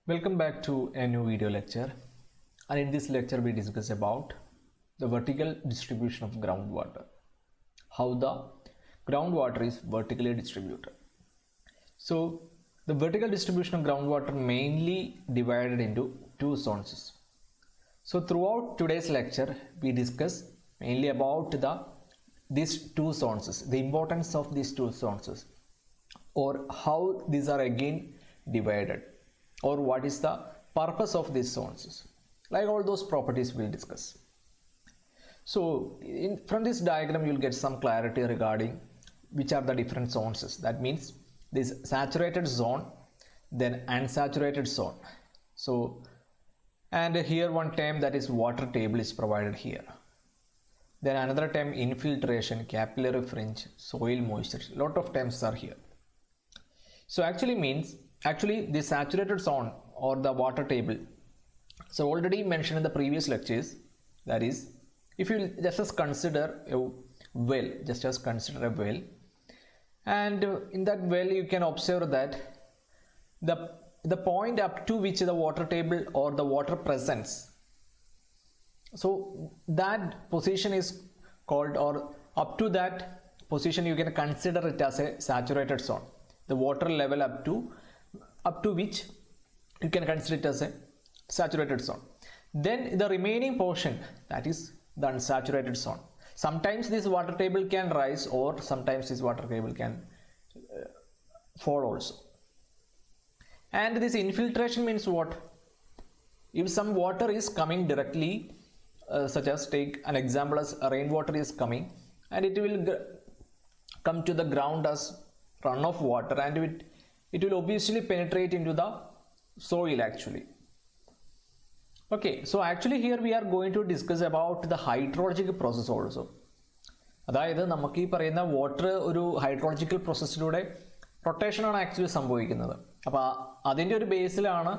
Welcome back to a new video lecture, and in this lecture we discuss about the vertical distribution of groundwater, how the groundwater is vertically distributed. So the vertical distribution of groundwater mainly divided into two zones. So throughout today's lecture we discuss mainly about these two zones, the importance of these two zones, or how these are again divided, or what is the purpose of these zones, like all those properties we'll discuss. So from this diagram you'll get some clarity regarding which are the different zones. That means this saturated zone, then unsaturated zone. So, and here one term, that is water table, is provided here. Then another term, infiltration, capillary fringe, soil moisture. Lot of terms are here. So actually the saturated zone or the water table, so already mentioned in the previous lectures, that is, if you just consider a well, and in that well you can observe that the point up to which the water table or the water presents, so that position is called, or up to that position you can consider it as a saturated zone. The water level up to which you can consider it as a saturated zone. Then the remaining portion, that is the unsaturated zone. Sometimes this water table can rise, or sometimes this water table can fall also. And this infiltration means what? If some water is coming directly, such as take an example as rainwater is coming, and it will come to the ground as runoff water, and it will obviously penetrate into the soil actually. Okay, so actually here we are going to discuss about the hydrological process also. അതായത് നമുക്ക് ഈ പറയുന്ന water ഒരു hydrological പ്രോസസ്സിലൂടെ റൊട്ടേഷനാണ് actually സംഭവിക്കുന്നത്. അപ്പോൾ അതിൻ്റെ ഒരു ബേസിലാണ്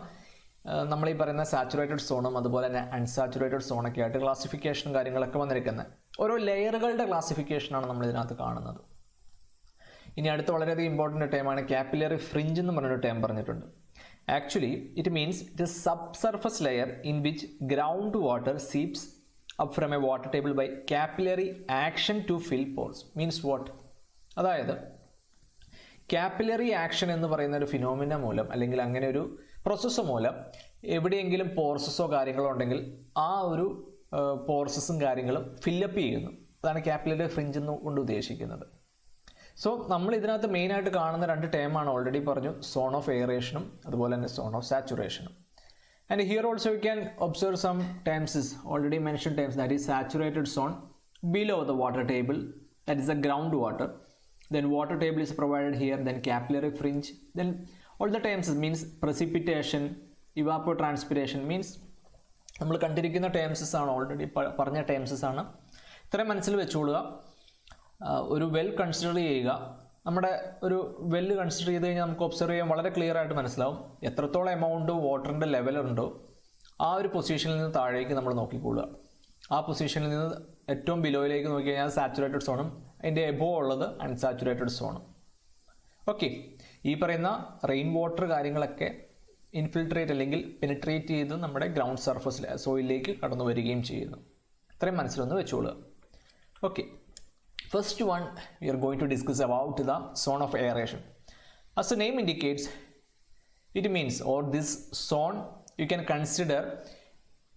നമ്മൾ ഈ പറയുന്ന സാച്ചുറേറ്റഡ് സോണും അതുപോലെ തന്നെ അൺസാച്ചുറേറ്റഡ് സോണൊക്കെ ആയിട്ട് ക്ലാസിഫിക്കേഷനും കാര്യങ്ങളൊക്കെ വന്നിരിക്കുന്നത്. ഓരോ ലെയറുകളുടെ ക്ലാസിഫിക്കേഷനാണ് നമ്മൾ ഇതിനകത്ത് കാണുന്നത്. ഇനി അടുത്ത വളരെയധികം ഇമ്പോർട്ടൻ്റ് ടേമാണ് കാപ്പിലറി ഫ്രിഞ്ച് എന്ന് പറഞ്ഞൊരു ടേം പറഞ്ഞിട്ടുണ്ട്. Actually, it means the subsurface layer in which groundwater seeps up from a water table by capillary action to fill pores. Means what? അതായത് കാപ്പിലറി ആക്ഷൻ എന്ന് പറയുന്ന ഒരു ഫിനോമിന മൂലം, അല്ലെങ്കിൽ അങ്ങനെ ഒരു പ്രോസസ്സ് മൂലം എവിടെയെങ്കിലും പോർസസോ കാര്യങ്ങളോ ഉണ്ടെങ്കിൽ ആ ഒരു പോർസസും കാര്യങ്ങളും ഫില്ലപ്പ് ചെയ്യുന്നു. അതാണ് കാപ്പിലറി ഫ്രിഞ്ച് എന്ന് കൊണ്ട് ഉദ്ദേശിക്കുന്നത്. സോ നമ്മൾ ഇതിനകത്ത് മെയിനായിട്ട് കാണുന്ന രണ്ട് ടേമാണ് ഓൾറെഡി പറഞ്ഞു, സോൺ ഓഫ് എയറേഷനും അതുപോലെ തന്നെ സോൺ ഓഫ് സാച്ചുറേഷനും. And here also you can observe some terms is already mention terms, that is saturated zone below the water table, that is the ground water. Then water table is provided here, then capillary fringe, then all the terms means precipitation, evapotranspiration, means നമ്മൾ കണ്ടിരിക്കുന്ന ടേംസസ് ആണ്, already പറഞ്ഞ ടേംസസ് ആണ്. ഇത്രയും മനസ്സിൽ വെച്ചുകൊള്ളുക. ഒരു well consider ചെയ്യുക. നമ്മുടെ ഒരു വെല്ല് കൺസിഡർ ചെയ്ത് കഴിഞ്ഞാൽ നമുക്ക് ഒബ്സർവ് ചെയ്യാൻ വളരെ ക്ലിയർ ആയിട്ട് മനസ്സിലാവും എത്രത്തോളം എമൗണ്ട് വാട്ടറിൻ്റെ ലെവലുണ്ടോ ആ ഒരു പൊസിഷനിൽ നിന്ന് താഴേക്ക് നമ്മൾ നോക്കിക്കൊള്ളുക. ആ പൊസിഷനിൽ നിന്ന് ഏറ്റവും ബിലോയിലേക്ക് നോക്കി കഴിഞ്ഞാൽ സാച്ചുറേറ്റഡ് സോണും അതിൻ്റെ എബോ ഉള്ളത് അൺസാച്ചുറേറ്റഡ് സോണും. ഓക്കെ, ഈ പറയുന്ന റെയിൻ വാട്ടർ കാര്യങ്ങളൊക്കെ ഇൻഫിൽട്രേറ്റ് അല്ലെങ്കിൽ പെനിട്രേറ്റ് ചെയ്ത് നമ്മുടെ ഗ്രൗണ്ട് സർഫസിൽ സോയിലിലേക്ക് കടന്നു വരികയും ചെയ്യുന്നു. ഇത്രയും മനസ്സിലൊന്ന് വെച്ചോളുക. Okay, first one we are going to discuss about the zone of aeration. As the name indicates, it means, or this zone you can consider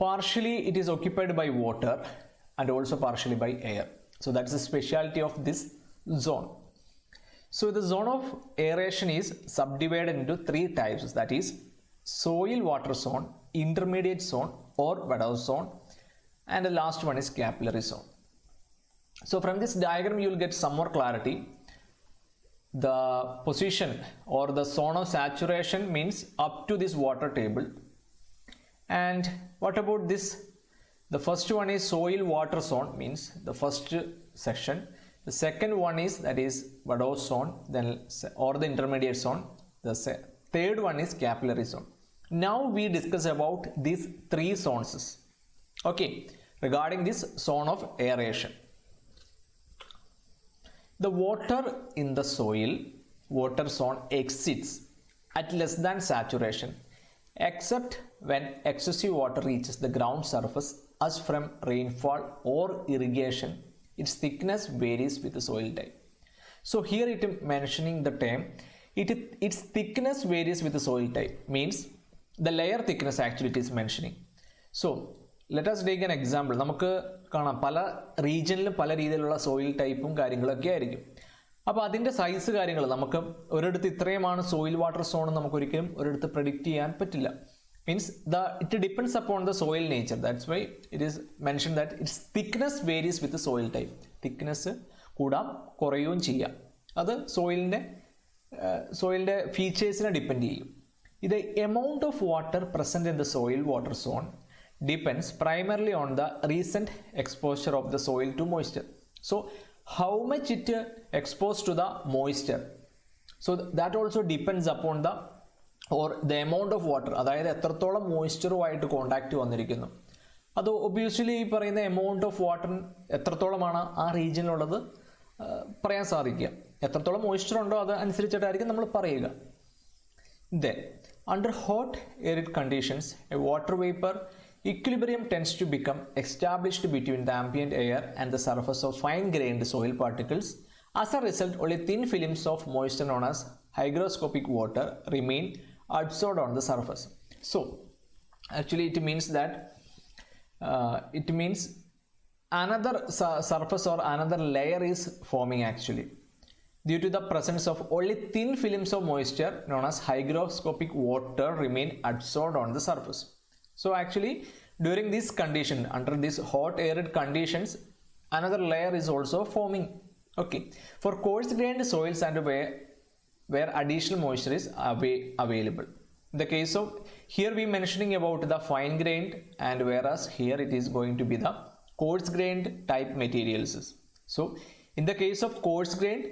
partially it is occupied by water and also partially by air. So that's the specialty of this zone. So the zone of aeration is subdivided into three types, that is soil water zone, intermediate zone or vadose zone, and the last one is capillary zone. So from this diagram you will get some more clarity. The position or the zone of saturation means up to this water table. And what about this? The first one is soil water zone, means the first section. The second one is, that is vadose zone, then or the intermediate zone. The third one is capillary zone. Now we discuss about these three zones. Okay, regarding this zone of aeration. The water in the soil water zone exits at less than saturation except when excessive water reaches the ground surface as from rainfall or irrigation. Its thickness varies with the soil type. So here it is mentioning the term its thickness varies with the soil type, means the layer thickness actually it is mentioning. So let us take an example. നമുക്ക് കാണാം പല റീജിയനിലും പല രീതിയിലുള്ള soil ടൈപ്പും കാര്യങ്ങളൊക്കെ ആയിരിക്കും. അപ്പോൾ അതിൻ്റെ സൈസ് കാര്യങ്ങൾ നമുക്ക് ഒരിടത്ത് ഇത്രയുമാണ് സോയിൽ വാട്ടർ സോൺ നമുക്ക് ഒരിക്കലും ഒരിടത്ത് പ്രെഡിക്റ്റ് ചെയ്യാൻ പറ്റില്ല. Means it depends upon the soil nature. That's why it is mention that its thickness varies with soil type. Thickness കൂടാം കുറയുകയും ചെയ്യാം. അത് സോയിലിൻ്റെ ഫീച്ചേഴ്സിനെ ഡിപ്പെൻഡ് ചെയ്യും. ഇത് amount of water present in the soil water zone depends primarily on the recent exposure of the soil to moisture. So how much it exposed to the moisture, so that also depends upon the amount of water. അതായത് എത്രത്തോളം മോയ്സ്ചറുമായിട്ട് contact വന്നിരിക്കുന്നു. അത് obviously ഈ പറയുന്ന amount of water എത്രത്തോളമാണ് ആ റീജിയനിലുള്ളത് പറയാൻ സാധിക്കുക. എത്രത്തോളം മോയ്സ്ചർ ഉണ്ടോ അത് അനുസരിച്ചിട്ടായിരിക്കും നമ്മൾ പറയുക. Then under hot arid conditions a water vapor equilibrium tends to become established between the ambient air and the surface of fine-grained soil particles. As a result, only thin films of moisture known as hygroscopic water remain absorbed on the surface. So, actually it means that another surface or another layer is forming actually due to the presence of only thin films of moisture known as hygroscopic water remain absorbed on the surface. So actually during this condition, under these hot arid conditions, another layer is also forming. Okay, for coarse grained soils and where additional moisture is available. In the case of here we mentioning about the fine grained, and whereas here it is going to be the coarse grained type materials. So in the case of coarse grained,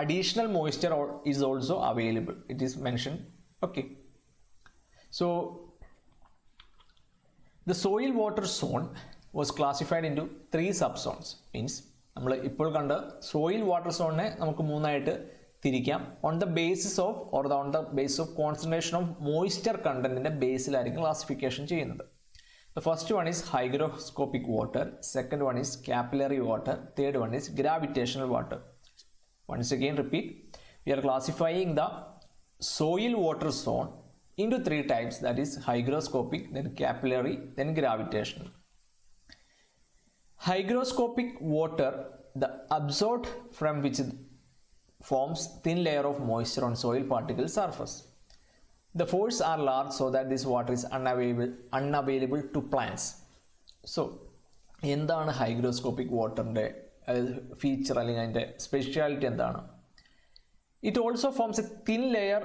additional moisture is also available, it is mentioned. Okay, so the soil water zone was classified into 3 subzones. Means നമ്മൾ ഇപ്പോൾ കണ്ട soil water സോണിനെ നമുക്ക് മൂന്നായിട്ട് തിരിക്കാം. On the basis of on the base of concentration of moisture കണ്ടന്റിന്റെ ബേസിലായിരിക്കും classification ചെയ്യുന്നത്. The first one is hygroscopic water, second one is capillary water, third one is gravitational water. Once again repeat, we are classifying the soil water zone into 3 types, that is hygroscopic, then capillary, then gravitational. Hygroscopic water, the absorbed from which forms thin layer of moisture on soil particle surface. The pores are large so that this water is unavailable to plants. So എന്താണ് hygroscopic വാട്ടറിൻ്റെ feature അല്ലെങ്കിൽ അതിൻ്റെ speciality എന്താണ്? It also forms A thin layer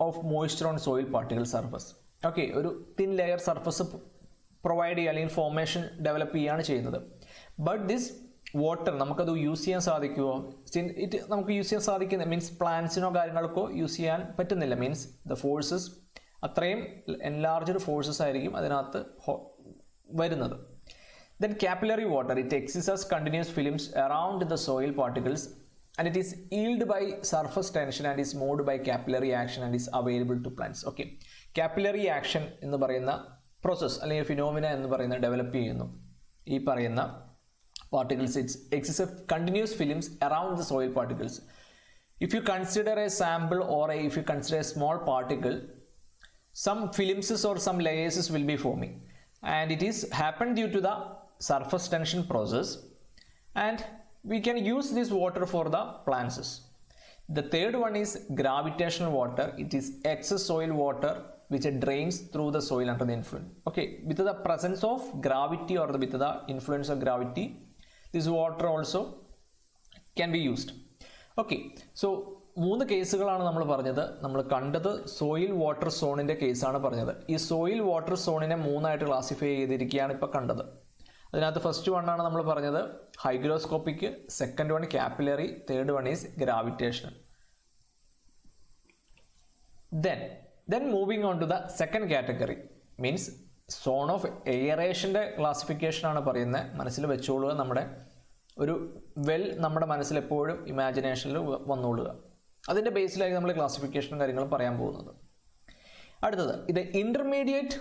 of moisture on soil particle surface. Okay, ഒരു thin layer surface provide ചെയ്യുക അല്ലെങ്കിൽ formation develop ചെയ്യുകയാണ് ചെയ്യുന്നത്. ബട്ട് ദിസ് വാട്ടർ നമുക്കത് യൂസ് ചെയ്യാൻ സാധിക്കുമോ? നമുക്ക് യൂസ് ചെയ്യാൻ സാധിക്കുന്ന മീൻസ് പ്ലാന്റ്സിനോ കാര്യങ്ങൾക്കോ യൂസ് ചെയ്യാൻ പറ്റുന്നില്ല. മീൻസ് ദ ഫോഴ്സസ് അത്രയും എൻലാർജ്ഡ് ഫോഴ്സസ് ആയിരിക്കും അതിനകത്ത് വരുന്നത്. Then capillary water, it exists as continuous films around the soil particles and it is yielded by surface tension and is moved by capillary action and is available to plants. Okay, capillary action എന്ന് പറയുന്ന process അല്ലെങ്കിൽ phenomena എന്ന് പറയുന്ന develop ചെയ്യുന്നു ഈ പറയുന്ന particles. It exists as continuous films around the soil particles. If you consider a sample or if you consider a small particle, some films or some layers will be forming and it is happened due to the surface tension process, and we can use this water for the plants. The third one is gravitational water. It is excess soil water which drains through the soil under the influence. Okay, with the presence of gravity or with the influence of gravity, this water also can be used. Okay, so 3 കേസുകളാണ് നമ്മൾ പറഞ്ഞത്. നമ്മൾ കണ്ടത് soil water സോണിൻ്റെ കേസാണ് പറഞ്ഞത്. ഈ soil water സോണിനെ 3ആയിട്ട് ക്ലാസിഫൈ ചെയ്തിരിക്കുകയാണ് ഇപ്പോൾ കണ്ടത്. അതിനകത്ത് ഫസ്റ്റ് വണ്ണാണ് നമ്മൾ പറഞ്ഞത് hygroscopic, second one capillary, third one is gravitational. then moving on to the second category, means zone of എയറേഷൻ്റെ ക്ലാസിഫിക്കേഷനാണ് പറയുന്നത്. മനസ്സിൽ വെച്ചോളുക, നമ്മുടെ ഒരു നമ്മുടെ മനസ്സിൽ എപ്പോഴും ഇമാജിനേഷനിൽ വന്നോളുക. അതിൻ്റെ ബേസിലായി നമ്മൾ ക്ലാസിഫിക്കേഷനും കാര്യങ്ങളും പറയാൻ പോകുന്നത്. അടുത്തത്, ഇത് intermediate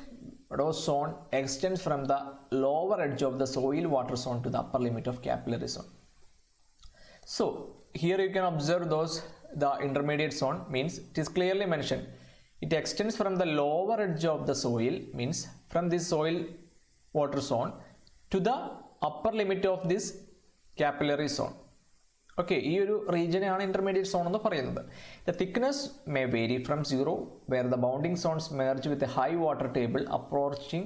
vadose zone extends from the lower edge of the soil water zone to the upper limit of capillary zone. So here you can observe the intermediate zone means it is clearly mentioned. It extends from the lower edge of the soil means from this soil water zone to the upper limit of this capillary zone. Okay, ഈ ഒരു റീജിയനെയാണ് intermediate zone എന്ന് പറയുന്നത്. The thickness may vary from 0 where the bounding zones merge with a high water table approaching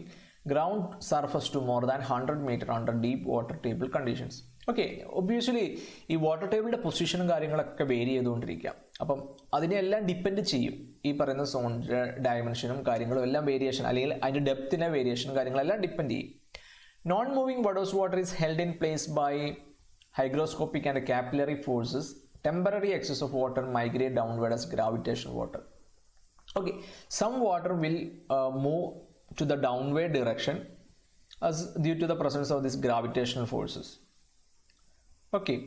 ground surface to more than 100 meter under deep water table conditions. Okay, obviously ഈ water ടേബിളിൻ്റെ പൊസിഷനും കാര്യങ്ങളൊക്കെ vary ചെയ്തുകൊണ്ടിരിക്കാം. അപ്പം അതിനെല്ലാം depend ചെയ്യും ഈ പറയുന്ന സോണിൻ്റെ ഡയമെൻഷനും കാര്യങ്ങളും എല്ലാം വേരിയേഷൻ, അല്ലെങ്കിൽ അതിൻ്റെ ഡെപ്തിൻ്റെ വേരിയേഷനും കാര്യങ്ങളെല്ലാം ഡിപ്പെൻഡ് ചെയ്യും. Non moving vadose water is held in place by hygroscopic and capillary forces. Temporary excess of water migrate downward as gravitational water. Okay, some water will move to the downward direction as due to the presence of these gravitational forces. Okay,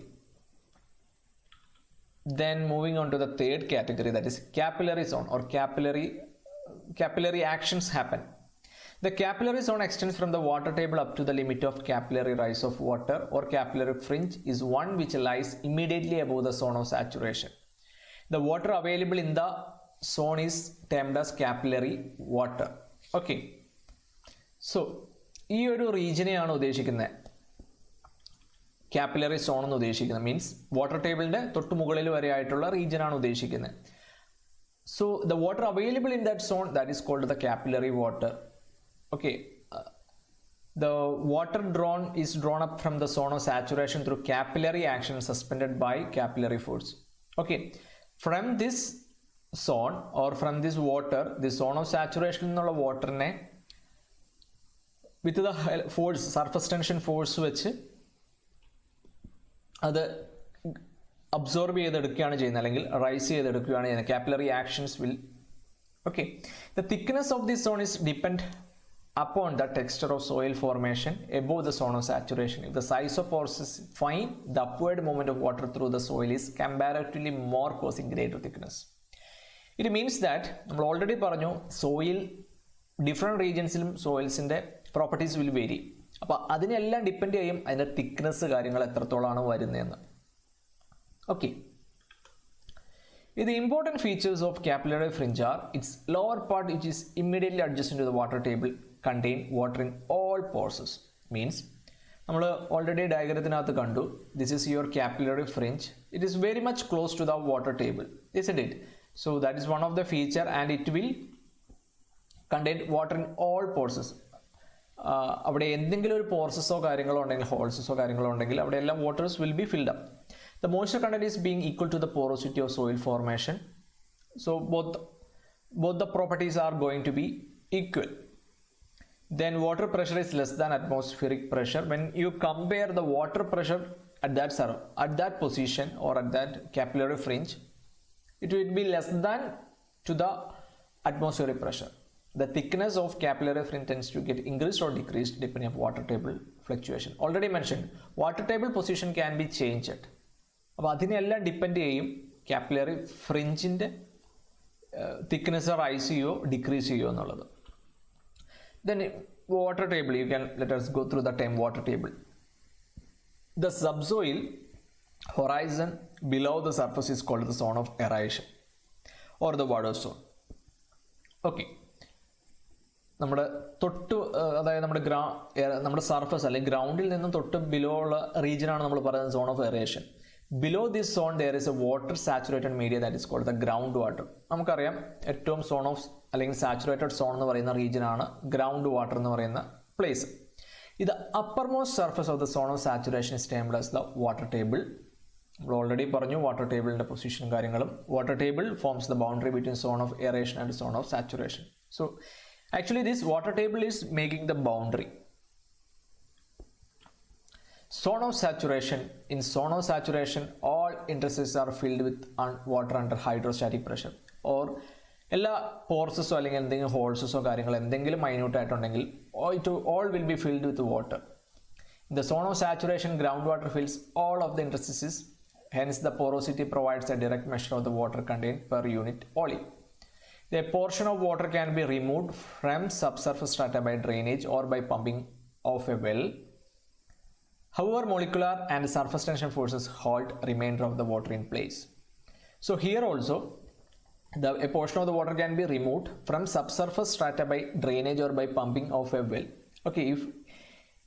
then moving on to the third category, that is capillary zone or capillary actions happen. The capillary zone extends from the water table up to the limit of capillary rise of water or capillary fringe is one which lies immediately above the zone of saturation. The water available in the zone is termed as capillary water. Okay, so ഈ ഒരു റീജിയനെയാണ് ഉദ്ദേശിക്കുന്നത് capillary zone എന്ന് ഉദ്ദേശിക്കുന്നത്. Means water ടേബിളിൻ്റെ തൊട്ട് മുകളിൽ വരെ ആയിട്ടുള്ള റീജിയനാണ് ഉദ്ദേശിക്കുന്നത്. So the water available in that zone, that is called the capillary water. Okay, the water is drawn up from the zone of saturation through capillary action suspended by capillary force. Okay, from this zone or from this water, the zone of saturation എന്നുള്ള വാട്ടറിനെ with the force, surface tension force വെച്ച് അത് absorb ചെയ്തെടുക്കുകയാണ് ചെയ്യുന്നത്, അല്ലെങ്കിൽ rice ചെയ്തെടുക്കുകയാണ് ചെയ്യുന്നത്. Capillary actions will. Okay, the thickness of this zone is depend upon the texture of soil formation above the zone of saturation. If the size of pores is fine, the upward movement of water through the soil is comparatively more, causing greater thickness. It means that നമ്മൾ already പറഞ്ഞു soil different റീജിയൻസിലും സോയിൽസിൻ്റെ properties will vary. അപ്പോൾ അതിനെല്ലാം depend ചെയ്യും അതിൻ്റെ thickness കാര്യങ്ങൾ എത്രത്തോളമാണ് വരുന്നതെന്ന്. Okay, the important features of capillary fringe are its lower part, which is immediately adjacent to the water table, contain water in all pores. Means നമ്മൾ ഓൾറെഡി ഡയഗ്രത്തിനകത്ത് കണ്ടു, this is your capillary fringe. It is very much close to the water table, isn't it? So that is one of the feature, and it will contain water in all pores. അവിടെ എന്തെങ്കിലും ഒരു പോർസസോ കാര്യങ്ങളോ ഉണ്ടെങ്കിൽ, ഹോൾസസോ കാര്യങ്ങളോ ഉണ്ടെങ്കിൽ അവിടെ എല്ലാം waters will be filled up. The moisture content is being equal to the porosity of soil formation. So both the properties are going to be equal. Then water pressure is less than atmospheric pressure. When you compare the water pressure at that position or at that capillary fringe, it will be less than to the atmospheric pressure. The thickness of capillary fringe tends to get increased or decreased depending on water table fluctuation. Already mentioned, water table position can be changed. അപ്പോൾ അതിനെല്ലാം depend ചെയ്യും capillary ഫ്രിഞ്ചിൻ്റെ thickness rice ചെയ്യുമോ decrease ചെയ്യുമോ എന്നുള്ളത്. Then water table, you can let us go through the term water table. The subsoil horizon below the surface is called the zone of aeration or the vadose zone. Okay, നമ്മുടെ തൊട്ട്, അതായത് നമ്മുടെ surface അല്ലെങ്കിൽ ഗ്രൗണ്ടിൽ നിന്നും തൊട്ട് below ഉള്ള റീജിയനാണ് നമ്മൾ പറയുന്നത് zone of aeration. Below this zone there is a water saturated media that is called the ground water. നമുക്കറിയാം ഏറ്റവും സോൺ ഓഫ് അല്ലെങ്കിൽ സാച്ചുറേറ്റഡ് സോൺ എന്ന് പറയുന്ന റീജിയനാണ് ഗ്രൗണ്ട് വാട്ടർ എന്ന് പറയുന്ന പ്ലേസ്. ഇത് upper most surface of the zone of saturation is termed as the water table. നമ്മൾ ഓൾറെഡി പറഞ്ഞു വാട്ടർ ടേബിളിൻ്റെ പൊസിഷനും കാര്യങ്ങളും. Water table forms the boundary between zone of aeration and zone of saturation. So actually this water table is making the boundary. Zone of saturation. In zone of saturation, all interstices are filled with water under hydrostatic pressure. Or എല്ലാ പോർസസോ അല്ലെങ്കിൽ എന്തെങ്കിലും ഹോൾസസോ കാര്യങ്ങൾ എന്തെങ്കിലും minute ആയിട്ടുണ്ടെങ്കിൽ all will be filled with water. In the zone of saturation, groundwater fills all of the interstices. Hence, the porosity provides a direct measure of the water contained per unit volume. A portion of water can be removed from subsurface strata by drainage or by pumping of a well. However, molecular and surface tension forces hold remainder of the water in place. So here also, a portion of the water can be removed from subsurface strata by drainage or by pumping of a well. Okay, if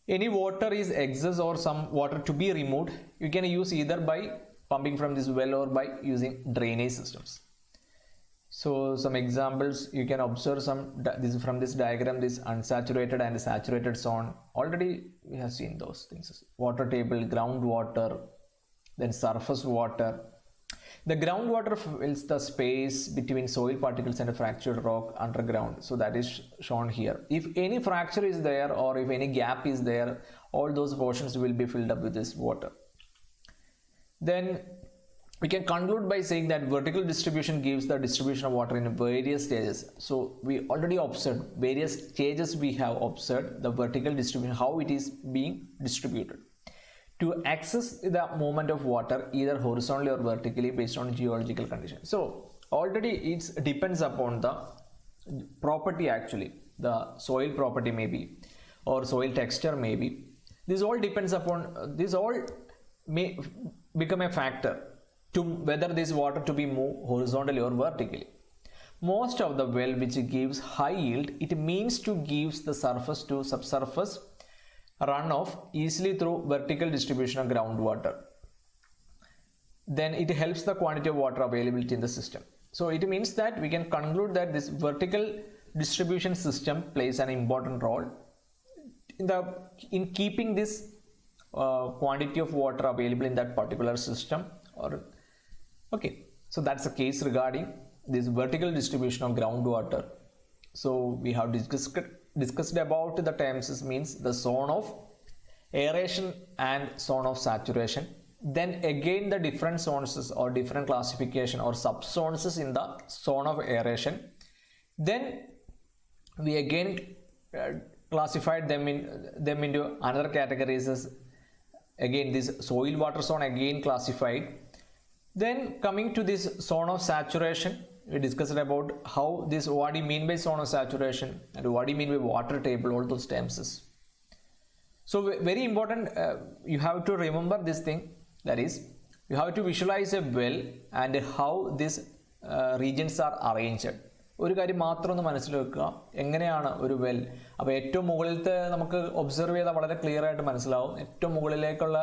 any water is excess or some water to be removed, you can use either by pumping from this well or by using drainage systems. So some examples you can observe this from this diagram, this unsaturated and saturated zone. Already we have seen those things. Water table, groundwater, then surface water. The groundwater fills the space between soil particles and a fractured rock underground. So that is shown here. If any fracture is there or if any gap is there, all those portions will be filled up with this water. Then we can conclude by saying that vertical distribution gives the distribution of water in various stages. So we already observed various stages, we have observed the vertical distribution, how it is being distributed. To access the movement of water either horizontally or vertically based on geological conditions. So already it depends upon the property, actually the soil property maybe, or soil texture maybe. This all depends upon, this all may become a factor to whether this water to be moved horizontally or vertically. Most of the well which gives high yield, it means to gives the surface to subsurface runoff easily through vertical distribution of groundwater. Then it helps the quantity of water availability in the system. So it means that we can conclude that this vertical distribution system plays an important role in keeping this quantity of water available in that particular system. Okay, so that's the case regarding this vertical distribution of groundwater. So we have discussed about the terms, means the zone of aeration and zone of saturation. Then again the different zones or different classification or subzones in the zone of aeration. Then we again classified them into another categories as again this soil water zone again classified. Then coming to this zone of saturation, we discussed about how this, what do you mean by zone of saturation and what do you mean by water table, all those terms. So very important, you have to remember this thing, that is you have to visualize a well and how these regions are arranged. ഒരു കാര്യം മാത്രം ഒന്ന് മനസ്സിൽ വെക്കുക, എങ്ങനെയാണ് ഒരു well. അപ്പോൾ ഏറ്റവും മുകളിലത്തെ നമുക്ക് ഒബ്സർവ് ചെയ്താൽ വളരെ ക്ലിയർ ആയിട്ട് മനസ്സിലാവും. ഏറ്റവും മുകളിലേക്കുള്ള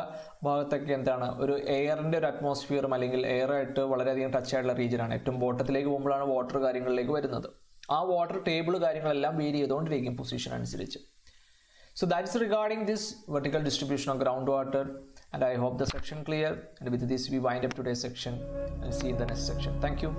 ഭാഗത്തൊക്കെ എന്താണ്, ഒരു എയറിൻ്റെ ഒരു അറ്റ്മോസ്ഫിയറും അല്ലെങ്കിൽ എയറായിട്ട് വളരെയധികം ടച്ച് ആയിട്ടുള്ള റീജിയനാണ്. ഏറ്റവും ബോട്ടത്തിലേക്ക് പോകുമ്പോഴാണ് വാട്ടർ കാര്യങ്ങളിലേക്ക് വരുന്നത്. ആ വാട്ടർ ടേബിൾ കാര്യങ്ങളെല്ലാം വേരി ചെയ്തുകൊണ്ടിരിക്കും പൊസിഷൻ അനുസരിച്ച്. So that's regarding this vertical distribution of groundwater, and I hope the section clear. And with this we wind up today's section and see you in the next section. Thank you.